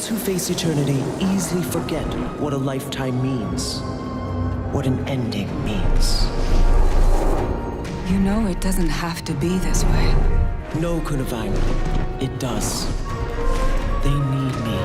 Those who face eternity easily forget what a lifetime means, what an ending means. You know it doesn't have to be this way. No, Kunavang, it does. They need me.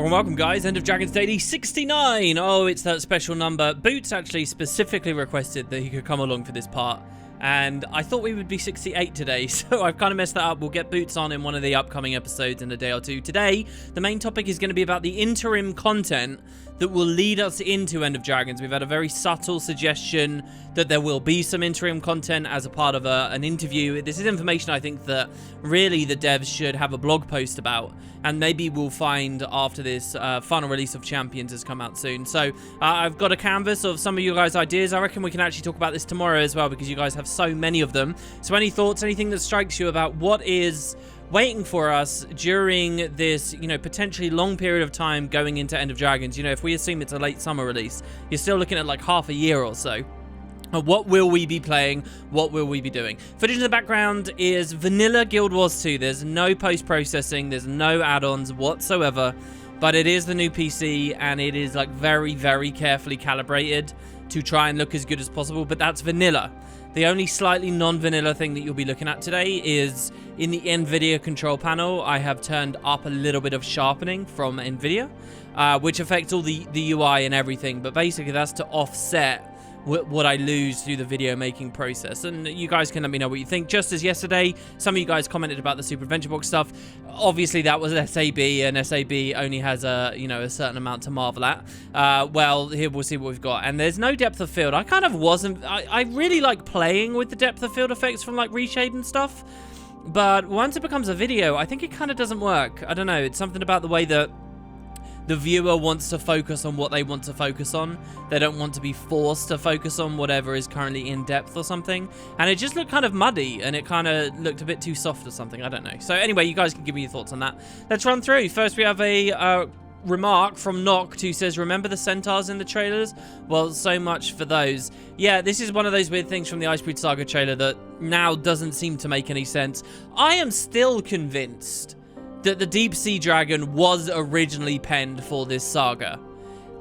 Welcome guys, End of Dragons Daily 69. Oh, it's that special number. Boots actually specifically requested that he could come along for this part, and I thought we would be 68 today, so I've kind of messed that up. We'll get Boots on in one of the upcoming episodes in a day or two. Today, the main topic is going to be about the interim content that will lead us into End of Dragons. We've had a very subtle suggestion that there will be some interim content as a part of an interview. This is information I think that really the devs should have a blog post about, and maybe we'll find after this final release of Champions has come out soon. So I've got a canvas of some of you guys' ideas. I reckon we can actually talk about this tomorrow as well, because you guys have so many of them. So any thoughts, anything that strikes you about what is waiting for us during this, potentially long period of time going into End of Dragons? If we assume it's a late summer release, you're still looking at like half a year or so. What will we be playing? What will we be doing? Footage in the background is vanilla Guild Wars 2. There's no post-processing. There's no add-ons whatsoever. But it is the new PC, and it is like very, very carefully calibrated to try and look as good as possible. But that's vanilla. The only slightly non-vanilla thing that you'll be looking at today is in the NVIDIA control panel, I have turned up a little bit of sharpening from NVIDIA, which affects all the UI and everything. But basically, that's to offset what I lose through the video making process. And you guys can let me know what you think. Just as yesterday, some of you guys commented about the Super Adventure Box stuff. Obviously, that was SAB, and SAB only has a certain amount to marvel at. Well, here we'll see what we've got. And there's no depth of field. I kind of wasn't. I really like playing with the depth of field effects from like Reshade and stuff. But once it becomes a video, I think it kind of doesn't work. I don't know. It's something about the way that the viewer wants to focus on what they want to focus on. They don't want to be forced to focus on whatever is currently in depth or something. And it just looked kind of muddy, and it kind of looked a bit too soft or something. I don't know. So anyway, you guys can give me your thoughts on that. Let's run through. First, we have a remark from Noct, who says, remember the centaurs in the trailers? Well, so much for those. Yeah, this is one of those weird things from the Icebreed Saga trailer that now doesn't seem to make any sense. I am still convinced that the deep sea dragon was originally penned for this saga,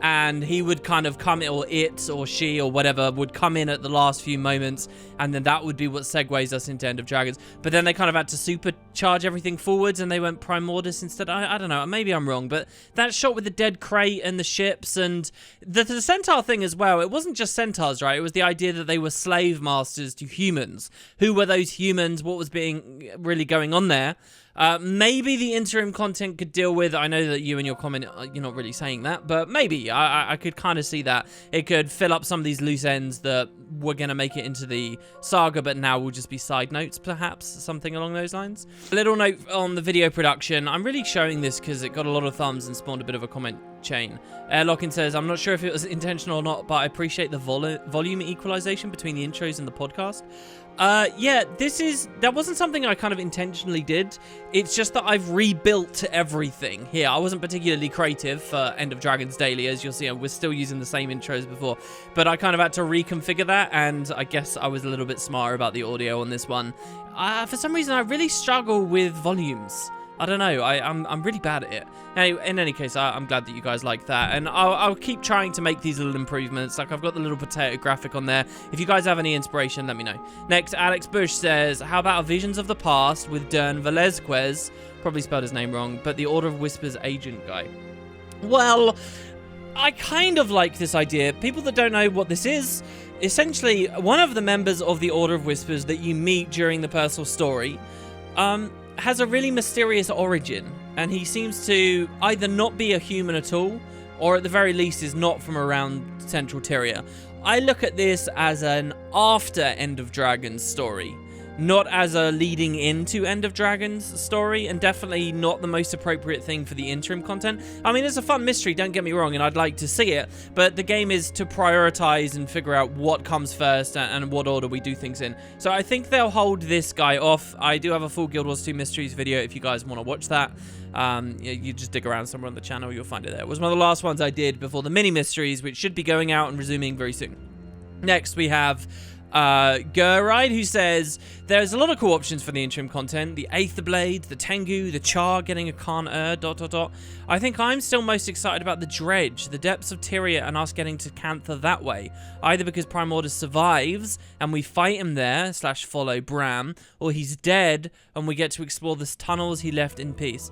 and he would kind of come, or it or she or whatever would come in at the last few moments, and then that would be what segues us into End of Dragons. But then they kind of had to supercharge everything forwards, and they went Primordus instead. I don't know, maybe I'm wrong, but that shot with the dead crate and the ships and the centaur thing as well, it wasn't just centaurs, right? It was the idea that they were slave masters to humans. Who were those humans? What was being really going on there? Maybe the interim content could deal with, I know that you in your comment, you're not really saying that, but maybe I could kind of see that. It could fill up some of these loose ends that were going to make it into the saga, but now will just be side notes, perhaps, something along those lines. A little note on the video production. I'm really showing this because it got a lot of thumbs and spawned a bit of a comment chain. Airlocking says, I'm not sure if it was intentional or not, but I appreciate the volume equalization between the intros and the podcast. Yeah, that wasn't something I kind of intentionally did. It's just that I've rebuilt everything here. I wasn't particularly creative for End of Dragons Daily. As you'll see, we're still using the same intros before, but I kind of had to reconfigure that, and I guess I was a little bit smarter about the audio on this one. For some reason, I really struggle with volumes. I don't know, I'm really bad at it. Anyway, in any case, I'm glad that you guys like that, and I'll keep trying to make these little improvements. Like, I've got the little potato graphic on there. If you guys have any inspiration, let me know. Next, Alex Bush says, how about a Visions of the Past with Dern Velezquez? Probably spelled his name wrong, but the Order of Whispers agent guy. Well, I kind of like this idea. People that don't know what this is, essentially, one of the members of the Order of Whispers that you meet during the personal story, has a really mysterious origin, and he seems to either not be a human at all, or at the very least is not from around Central Tyria. I look at this as an after End of Dragons story. not as a leading into End of Dragons story, and definitely not the most appropriate thing for the interim content. I mean, it's a fun mystery, don't get me wrong, and I'd like to see it, but the game is to prioritize and figure out what comes first and what order we do things in. So I think they'll hold this guy off. I do have a full Guild Wars 2 Mysteries video if you guys want to watch that. You just dig around somewhere on the channel, you'll find it there. It was one of the last ones I did before the mini mysteries, which should be going out and resuming very soon. Next, we have Gurride, who says, there's a lot of cool options for the interim content. The Aether Blade, the Tengu, the Char getting a Khan I think I'm still most excited about the Dredge, the depths of Tyria, and us getting to Cantha that way. Either because Prime Order survives, and we fight him there, / follow Bram, or he's dead, and we get to explore the tunnels he left in peace.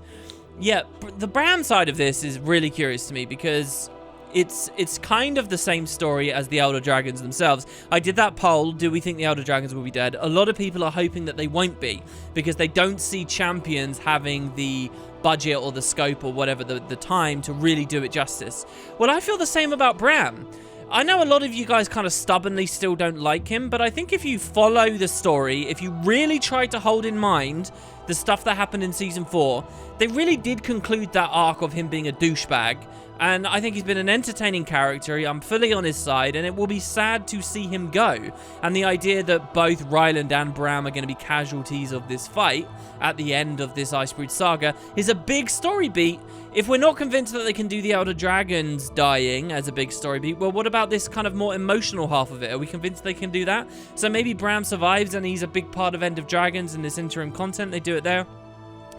Yeah, the Bram side of this is really curious to me, because it's kind of the same story as the Elder Dragons themselves. I did that poll, do we think the Elder Dragons will be dead? A lot of people are hoping that they won't be, because they don't see Champions having the budget or the scope or whatever, the time to really do it justice. Well, I feel the same about Bram. I know a lot of you guys kind of stubbornly still don't like him, but I think if you follow the story, if you really try to hold in mind the stuff that happened in Season 4, they really did conclude that arc of him being a douchebag. And I think he's been an entertaining character. I'm fully on his side, and it will be sad to see him go. And the idea that both Ryland and Bram are going to be casualties of this fight at the end of this Icebrood saga is a big story beat. If we're not convinced that they can do the Elder Dragons dying as a big story beat, well, what about this kind of more emotional half of it? Are we convinced they can do that? So maybe Bram survives and he's a big part of End of Dragons in this interim content. They do it there.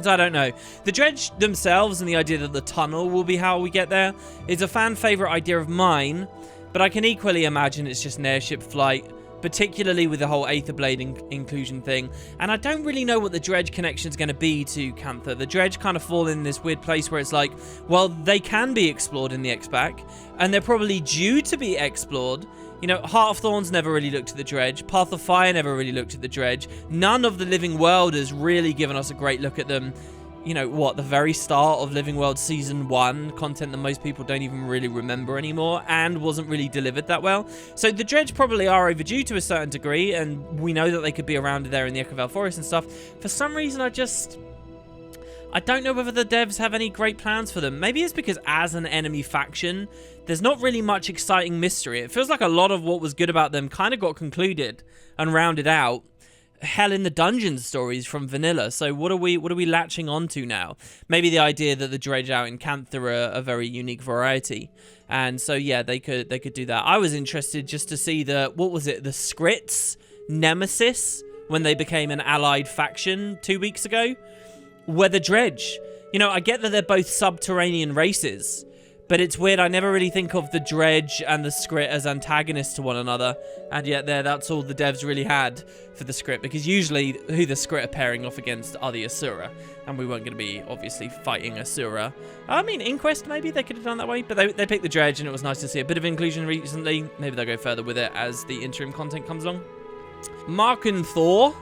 So I don't know. The Dredge themselves and the idea that the tunnel will be how we get there is a fan favourite idea of mine, but I can equally imagine it's just an airship flight, particularly with the whole Aether Blade inclusion thing. And I don't really know what the Dredge connection is going to be to Cantha. The Dredge kind of fall in this weird place where it's like, well, they can be explored in the X-Pack, and they're probably due to be explored. You know, Heart of Thorns never really looked at the Dredge. Path of Fire never really looked at the Dredge. None of the Living World has really given us a great look at them. You know, what, the very start of Living World Season 1, content that most people don't even really remember anymore, and wasn't really delivered that well. So the Dredge probably are overdue to a certain degree, and we know that they could be around there in the Echo Vale Forest and stuff. For some reason, I don't know whether the devs have any great plans for them. Maybe it's because as an enemy faction, there's not really much exciting mystery. It feels like a lot of what was good about them kind of got concluded and rounded out. Hell in the Dungeon stories from vanilla. So what are we latching onto now? Maybe the idea that the Dredge out in Cantha are a very unique variety. And so yeah, they could do that. I was interested just to see the Skrits Nemesis when they became an allied faction 2 weeks ago. Were the Dredge. You know, I get that they're both subterranean races, but it's weird. I never really think of the Dredge and the Skrit as antagonists to one another, and yet that's all the devs really had for the Skrit, because usually who the Skrit are pairing off against are the Asura, and we weren't going to be obviously fighting Asura. I mean, Inquest maybe they could have done that way, but they picked the Dredge, and it was nice to see a bit of inclusion recently. Maybe they'll go further with it as the interim content comes along. Mark and Thor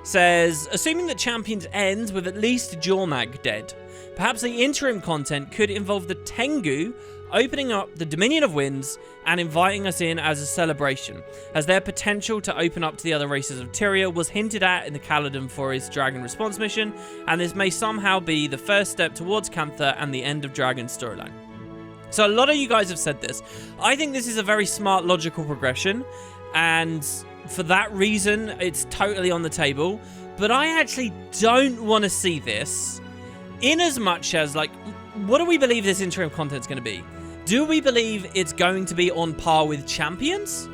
says, assuming that Champions ends with at least Jormag dead, perhaps the interim content could involve the Tengu opening up the Dominion of Winds and inviting us in as a celebration, as their potential to open up to the other races of Tyria was hinted at in the Caledon Forest Dragon Response mission, and this may somehow be the first step towards Cantha and the End of Dragon storyline. So a lot of you guys have said this. I think this is a very smart, logical progression, and for that reason, it's totally on the table. But I actually don't want to see this in as much as, like, what do we believe this interim content's going to be? Do we believe it's going to be on par with Champions?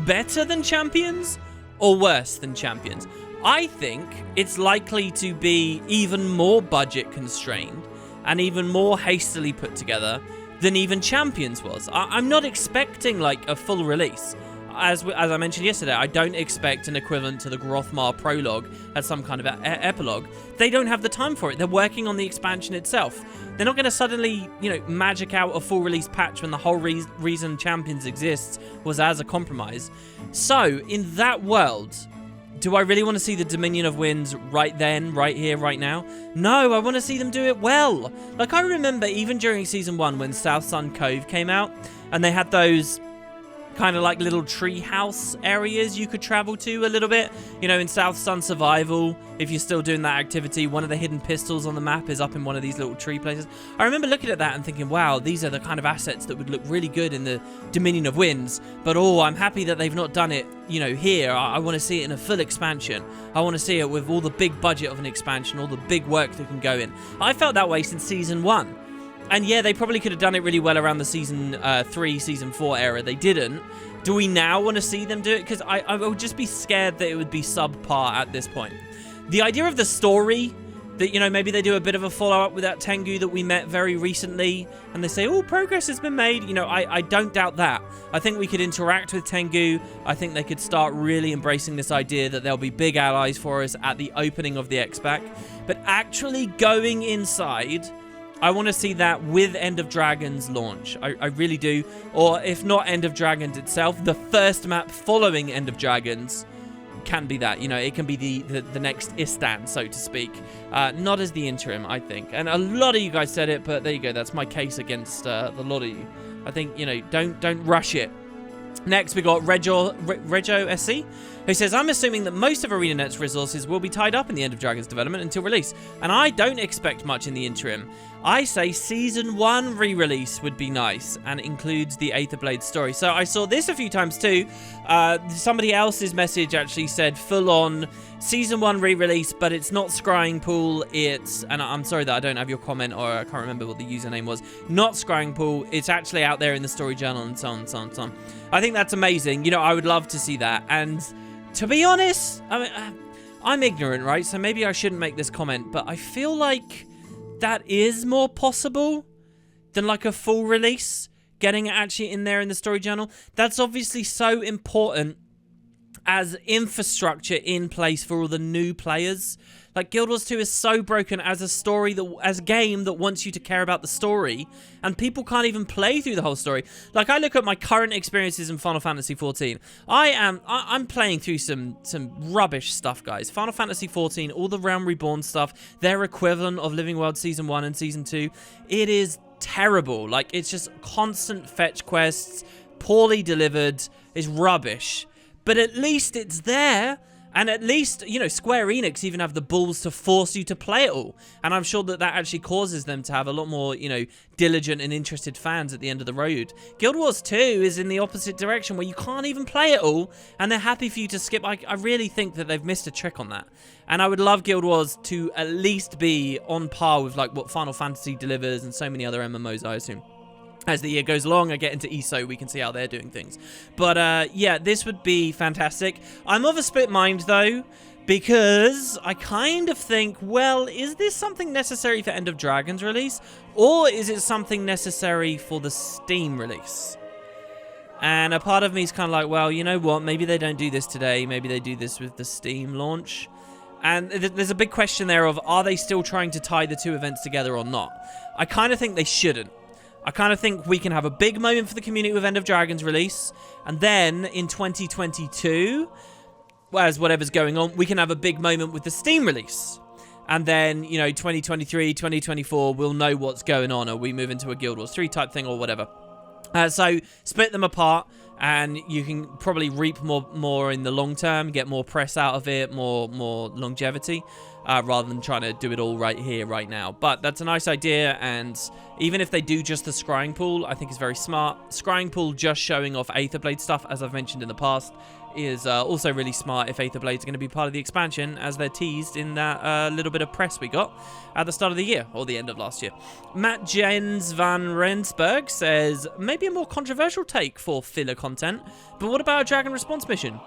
Better than Champions? Or worse than Champions? I think it's likely to be even more budget constrained and even more hastily put together than even Champions was. I'm not expecting, like, a full release. As I mentioned yesterday, I don't expect an equivalent to the Grothmar prologue as some kind of epilogue. They don't have the time for it. They're working on the expansion itself. They're not going to suddenly, you know, magic out a full release patch when the whole reason Champions exists was as a compromise. So, in that world, do I really want to see the Dominion of Winds right then, right here, right now? No, I want to see them do it well. Like, I remember even during Season 1 when South Sun Cove came out, and they had those kind of like little tree house areas you could travel to a little bit. You know, in South Sun Survival, if you're still doing that activity, one of the hidden pistols on the map is up in one of these little tree places. I remember looking at that and thinking, wow, these are the kind of assets that would look really good in the Dominion of Winds. But oh, I'm happy that they've not done it, you know, here. I want to see it in a full expansion. I want to see it with all the big budget of an expansion, all the big work that can go in. I felt that way since Season 1. And yeah, they probably could have done it really well around the Season 3, Season 4 era. They didn't. Do we now want to see them do it? Because I would just be scared that it would be subpar at this point. The idea of the story, that, you know, maybe they do a bit of a follow-up with that Tengu that we met very recently, and they say, oh, progress has been made. You know, I don't doubt that. I think we could interact with Tengu. I think they could start really embracing this idea that there'll be big allies for us at the opening of the X-Pack. But actually going inside, I want to see that with End of Dragons launch. I really do. Or if not End of Dragons itself, the first map following End of Dragons can be that. You know, it can be the next Istan, so to speak. Not as the interim, I think. And a lot of you guys said it, but there you go. That's my case against the lot of you. I think, you know, don't rush it. Next, we got Rego SC, who says, I'm assuming that most of ArenaNet's resources will be tied up in the End of Dragons development until release, and I don't expect much in the interim. I say Season 1 re-release would be nice, and includes the Aetherblade story. So I saw this a few times too. Somebody else's message actually said full-on Season 1 re-release, but it's not Scrying Pool, it's, and I'm sorry that I don't have your comment, or I can't remember what the username was, not Scrying Pool, it's actually out there in the story journal, and so on, so on, so on. I think that's amazing. You know, I would love to see that, and to be honest, I mean, I'm ignorant, right? So maybe I shouldn't make this comment, but I feel like that is more possible than like a full release, getting it actually in there in the story journal. That's obviously so important as infrastructure in place for all the new players. Like, Guild Wars 2 is so broken as a story, as a game that wants you to care about the story, and people can't even play through the whole story. Like, I look at my current experiences in Final Fantasy XIV. I'm playing through some rubbish stuff, guys. Final Fantasy XIV, all the Realm Reborn stuff, their equivalent of Living World Season 1 and Season 2, it is terrible. Like, it's just constant fetch quests, poorly delivered, it's rubbish. But at least it's there. And at least, you know, Square Enix even have the balls to force you to play it all. And I'm sure that that actually causes them to have a lot more, you know, diligent and interested fans at the end of the road. Guild Wars 2 is in the opposite direction, where you can't even play it all, and they're happy for you to skip. I really think that they've missed a trick on that. And I would love Guild Wars to at least be on par with, like, what Final Fantasy delivers and so many other MMOs, I assume. As the year goes along, I get into ESO, we can see how they're doing things. But, yeah, this would be fantastic. I'm of a split mind, though, because I kind of think, well, is this something necessary for End of Dragons release? Or is it something necessary for the Steam release? And a part of me is kind of like, well, you know what? Maybe they don't do this today. Maybe they do this with the Steam launch. And there's a big question there of, are they still trying to tie the two events together or not? I kind of think they shouldn't. I kind of think we can have a big moment for the community with End of Dragons release, and then in 2022, as whatever's going on, we can have a big moment with the Steam release. And then, you know, 2023, 2024, we'll know what's going on, or we move into a Guild Wars 3 type thing or whatever. So split them apart, and you can probably reap more in the long term, get more press out of it, more longevity, rather than trying to do it all right here, right now. But that's a nice idea, and even if they do just the Scrying Pool, I think it's very smart. Scrying Pool just showing off Aetherblade stuff, as I've mentioned in the past, is also really smart if Aetherblades are going to be part of the expansion, as they're teased in that little bit of press we got at the start of the year, or the end of last year. Matt Jens van Rensburg says, maybe a more controversial take for filler content, but what about a dragon response mission?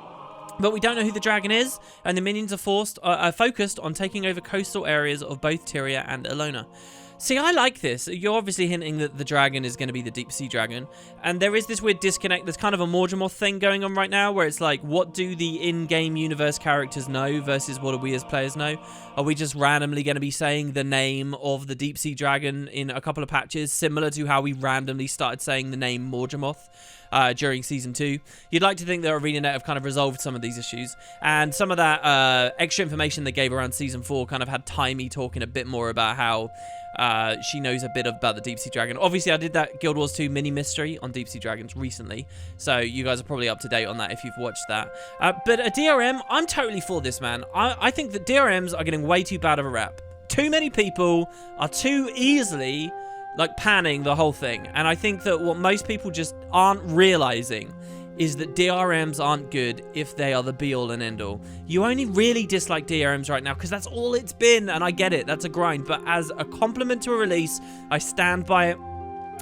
But we don't know who the dragon is, and the minions are focused on taking over coastal areas of both Tyria and Elona. See, I like this. You're obviously hinting that the dragon is going to be the deep sea dragon. And there is this weird disconnect. There's kind of a Morgemoth thing going on right now where it's like, what do the in-game universe characters know versus what do we as players know? Are we just randomly going to be saying the name of the deep sea dragon in a couple of patches, similar to how we randomly started saying the name Morgemoth? during Season 2. You'd like to think that ArenaNet have kind of resolved some of these issues, and some of that extra information they gave around Season 4 kind of had Timey talking a bit more about how she knows a bit about the Deep Sea Dragon. Obviously, I did that Guild Wars 2 mini mystery on Deep Sea Dragons recently, so you guys are probably up to date on that if you've watched that. But a DRM, I'm totally for this, man. I think that DRMs are getting way too bad of a rap. Too many people are too easily, like, panning the whole thing. And I think that what most people just aren't realizing is that DRMs aren't good if they are the be-all and end-all. You only really dislike DRMs right now because that's all it's been, and I get it, that's a grind. But as a compliment to a release, I stand by it.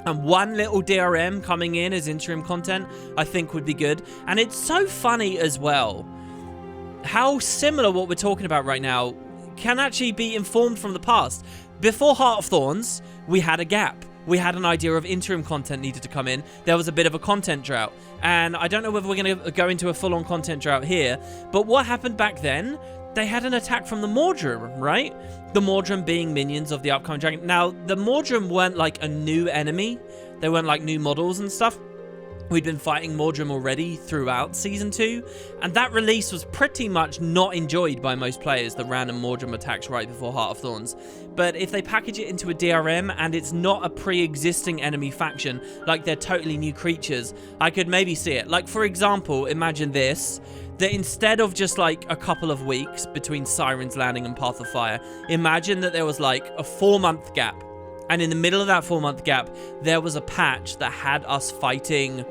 And one little DRM coming in as interim content, I think would be good. And it's so funny as well how similar what we're talking about right now can actually be informed from the past. Before Heart of Thorns, we had a gap. We had an idea of interim content needed to come in. There was a bit of a content drought. And I don't know whether we're going to go into a full-on content drought here, but what happened back then, they had an attack from the Mordrum, right? The Mordrum being minions of the upcoming dragon. Now, the Mordrum weren't like a new enemy. They weren't like new models and stuff. We'd been fighting Mordrum already throughout Season 2, and that release was pretty much not enjoyed by most players, the random Mordrum attacks right before Heart of Thorns. But if they package it into a DRM and it's not a pre-existing enemy faction, like they're totally new creatures, I could maybe see it. Like, for example, imagine this, that instead of just like a couple of weeks between Siren's Landing and Path of Fire, imagine that there was like a 4-month gap. And in the middle of that 4-month gap, there was a patch that had us fighting,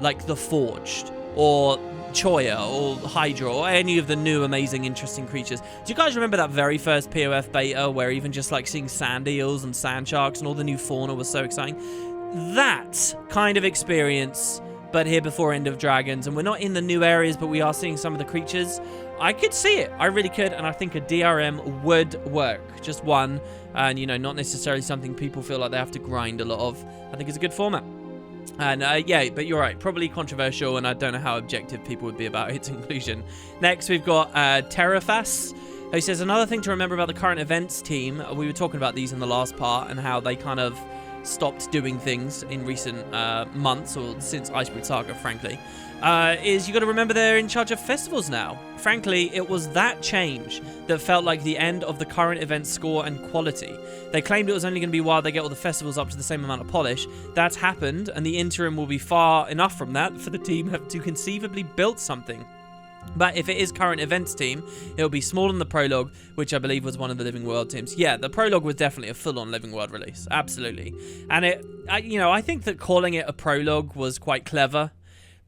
like, the Forged, or Choya, or Hydra, or any of the new amazing, interesting creatures. Do you guys remember that very first POF beta, where even just, like, seeing sand eels and sand sharks and all the new fauna was so exciting? That kind of experience, but here before End of Dragons, and we're not in the new areas, but we are seeing some of the creatures. I could see it. I really could, and I think a DRM would work. Just one, and, you know, not necessarily something people feel like they have to grind a lot of. I think it's a good format. And, yeah, but you're right. Probably controversial, and I don't know how objective people would be about its inclusion. Next, we've got Terrafas, who says, another thing to remember about the current events team, we were talking about these in the last part, and how they kind of stopped doing things in recent months, or since Iceberg Saga, frankly, is you got to remember they're in charge of festivals now. Frankly, it was that change that felt like the end of the current event score and quality. They claimed it was only going to be while they get all the festivals up to the same amount of polish. That's happened, and the interim will be far enough from that for the team to conceivably build something. But if it is current events team, it'll be smaller than the prologue, which I believe was one of the Living World teams. Yeah, the prologue was definitely a full-on Living World release, absolutely. And I think that calling it a prologue was quite clever,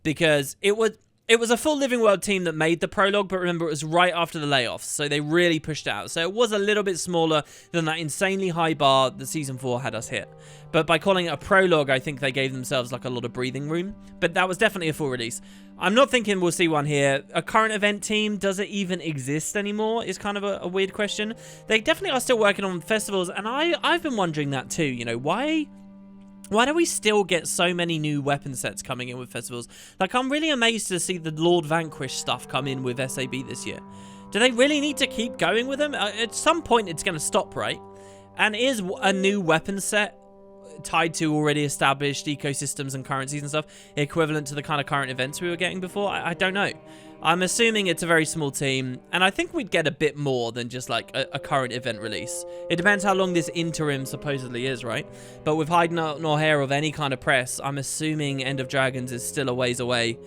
because it was a full Living World team that made the prologue, but remember, it was right after the layoffs, so they really pushed out. So it was a little bit smaller than that insanely high bar that Season 4 had us hit. But by calling it a prologue, I think they gave themselves like a lot of breathing room. But that was definitely a full release. I'm not thinking we'll see one here. A current event team, does it even exist anymore, is kind of a weird question. They definitely are still working on festivals, and I've been wondering that too. You know, why do we still get so many new weapon sets coming in with festivals? Like, I'm really amazed to see the Lord Vanquish stuff come in with SAB this year. Do they really need to keep going with them? At some point, it's going to stop, right? And is a new weapon set tied to already established ecosystems and currencies and stuff equivalent to the kind of current events we were getting before? I don't know. I'm assuming it's a very small team, and I think we'd get a bit more than just like a current event release. It depends how long this interim supposedly is, right? But with hide nor hair of any kind of press, I'm assuming End of Dragons is still a ways away.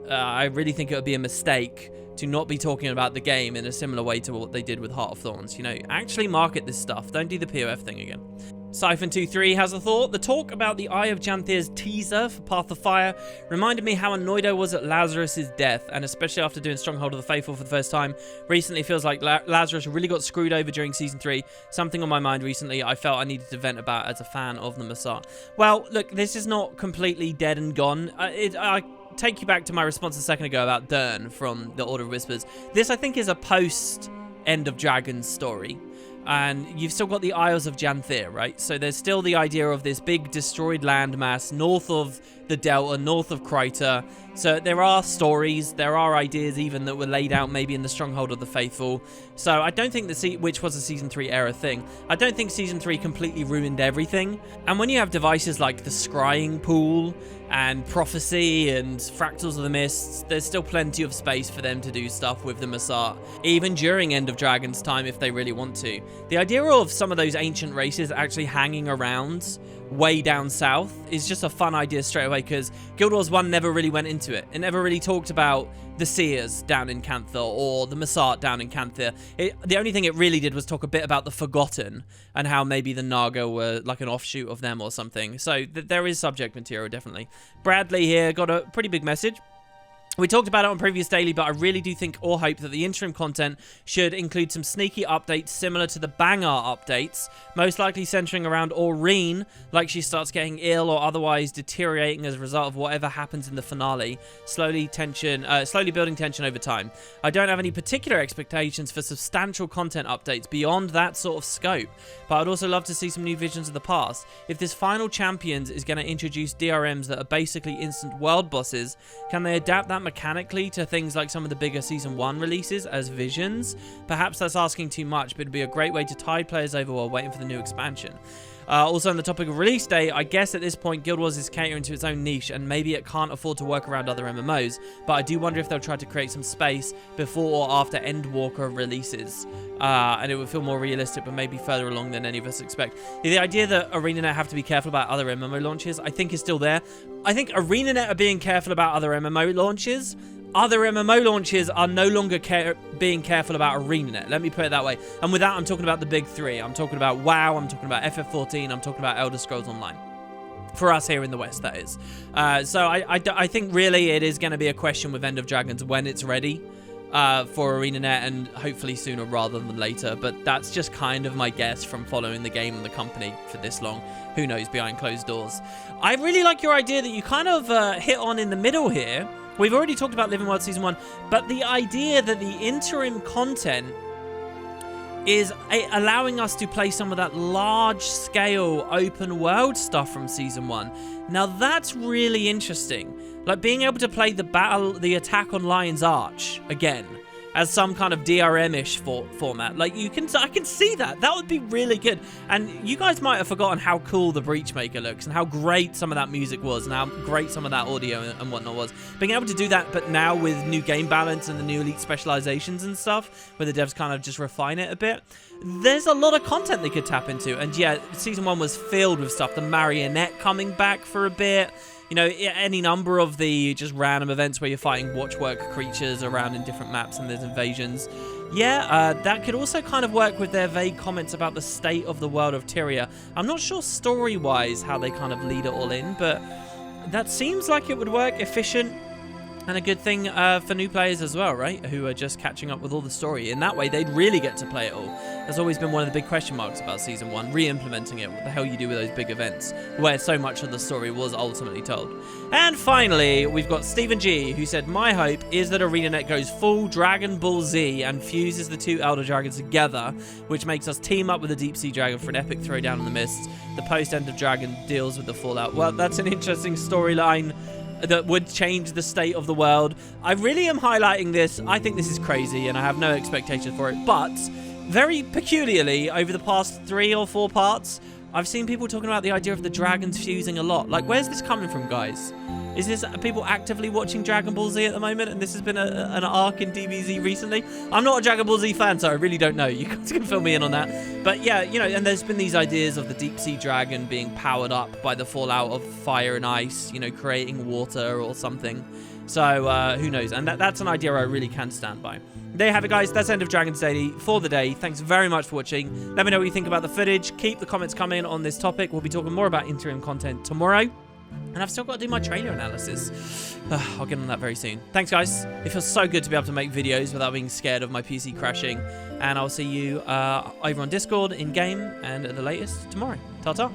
I really think it would be a mistake to not be talking about the game in a similar way to what they did with Heart of Thorns. You know, actually market this stuff. Don't do the POF thing again. Siphon23 has a thought. The talk about the Eye of Janthir's teaser for Path of Fire reminded me how annoyed I was at Lazarus' death, and especially after doing Stronghold of the Faithful for the first time. Recently feels like Lazarus really got screwed over during Season 3. Something on my mind recently I felt I needed to vent about as a fan of the Messiah. Well, look, this is not completely dead and gone. I take you back to my response a second ago about Dern from the Order of Whispers. This, I think, is a post-End of Dragons story. And you've still got the Isles of Janthir, right? So there's still the idea of this big destroyed landmass north of the Delta, north of Kryta. So there are stories, there are ideas even that were laid out maybe in the Stronghold of the Faithful. So I don't think which was a Season 3 era thing. I don't think Season 3 completely ruined everything. And when you have devices like the Scrying Pool and Prophecy and Fractals of the Mists, there's still plenty of space for them to do stuff with the Masat, even during End of Dragon's time if they really want to. The idea of some of those ancient races actually hanging around way down south is just a fun idea straight away, because Guild Wars 1 never really went into it. It never really talked about the Seers down in Cantha or the Masat down in Cantha. The only thing it really did was talk a bit about the Forgotten and how maybe the Naga were like an offshoot of them or something. So there is subject material, definitely. Bradley here got a pretty big message. We talked about it on previous daily, but I really do think or hope that the interim content should include some sneaky updates similar to the Bangar updates, most likely centering around Aurene, like she starts getting ill or otherwise deteriorating as a result of whatever happens in the finale, slowly building tension over time. I don't have any particular expectations for substantial content updates beyond that sort of scope, but I'd also love to see some new visions of the past. If this final Champions is going to introduce DRMs that are basically instant world bosses, can they adapt that mechanically to things like some of the bigger Season 1 releases as visions? Perhaps that's asking too much, but it'd be a great way to tide players over while waiting for the new expansion. Also on the topic of release date, I guess at this point Guild Wars is catering to its own niche and maybe it can't afford to work around other MMOs, but I do wonder if they'll try to create some space before or after Endwalker releases, and it would feel more realistic but maybe further along than any of us expect. The idea that ArenaNet have to be careful about other MMO launches I think is still there. I think ArenaNet are being careful about other MMO launches. Other MMO launches are no longer being careful about ArenaNet. Let me put it that way. And with that, I'm talking about the big three. I'm talking about WoW, I'm talking about FF14, I'm talking about Elder Scrolls Online. For us here in the West, that is. So I think really it is going to be a question with End of Dragons when it's ready for ArenaNet, and hopefully sooner rather than later. But that's just kind of my guess from following the game and the company for this long. Who knows behind closed doors. I really like your idea that you kind of hit on in the middle here. We've already talked about Living World Season 1, but the idea that the interim content is allowing us to play some of that large-scale open world stuff from Season 1. Now, that's really interesting. Like, being able to play the attack on Lion's Arch again as some kind of DRM-ish format. Like, I can see that. That would be really good. And you guys might have forgotten how cool the Breachmaker looks and how great some of that music was and how great some of that audio and whatnot was. Being able to do that, but now with new game balance and the new elite specializations and stuff, where the devs kind of just refine it a bit, there's a lot of content they could tap into. And yeah, Season 1 was filled with stuff. The Marionette coming back for a bit. You know, any number of the just random events where you're fighting watchwork creatures around in different maps and there's invasions. Yeah, that could also kind of work with their vague comments about the state of the world of Tyria. I'm not sure story-wise how they kind of lead it all in, but that seems like it would work, efficient, and a good thing for new players as well, right? Who are just catching up with all the story. In that way, they'd really get to play it all. That's always been one of the big question marks about Season 1, re-implementing it. What the hell you do with those big events, where so much of the story was ultimately told. And finally, we've got Stephen G, who said, my hope is that ArenaNet goes full Dragon Ball Z and fuses the two Elder Dragons together, which makes us team up with the Deep Sea Dragon for an epic throwdown in the mists. The post-End of Dragon deals with the fallout. Well, that's an interesting storyline that would change the state of the world. I really am highlighting this. I think this is crazy and I have no expectations for it, but very peculiarly over the past 3 or 4 parts, I've seen people talking about the idea of the dragons fusing a lot. Like, where's this coming from, guys? Is this people actively watching Dragon Ball Z at the moment, and this has been an arc in DBZ recently? I'm not a Dragon Ball Z fan, so I really don't know. You guys can fill me in on that. But yeah, you know, and there's been these ideas of the Deep Sea Dragon being powered up by the fallout of fire and ice, you know, creating water or something. So who knows? And that's an idea I really can stand by. There you have it, guys. That's End of Dragons Daily for the day. Thanks very much for watching. Let me know what you think about the footage. Keep the comments coming on this topic. We'll be talking more about interim content tomorrow. And I've still got to do my trailer analysis. I'll get on that very soon. Thanks, guys. It feels so good to be able to make videos without being scared of my PC crashing. And I'll see you over on Discord, in-game, and at the latest tomorrow. Ta-ta.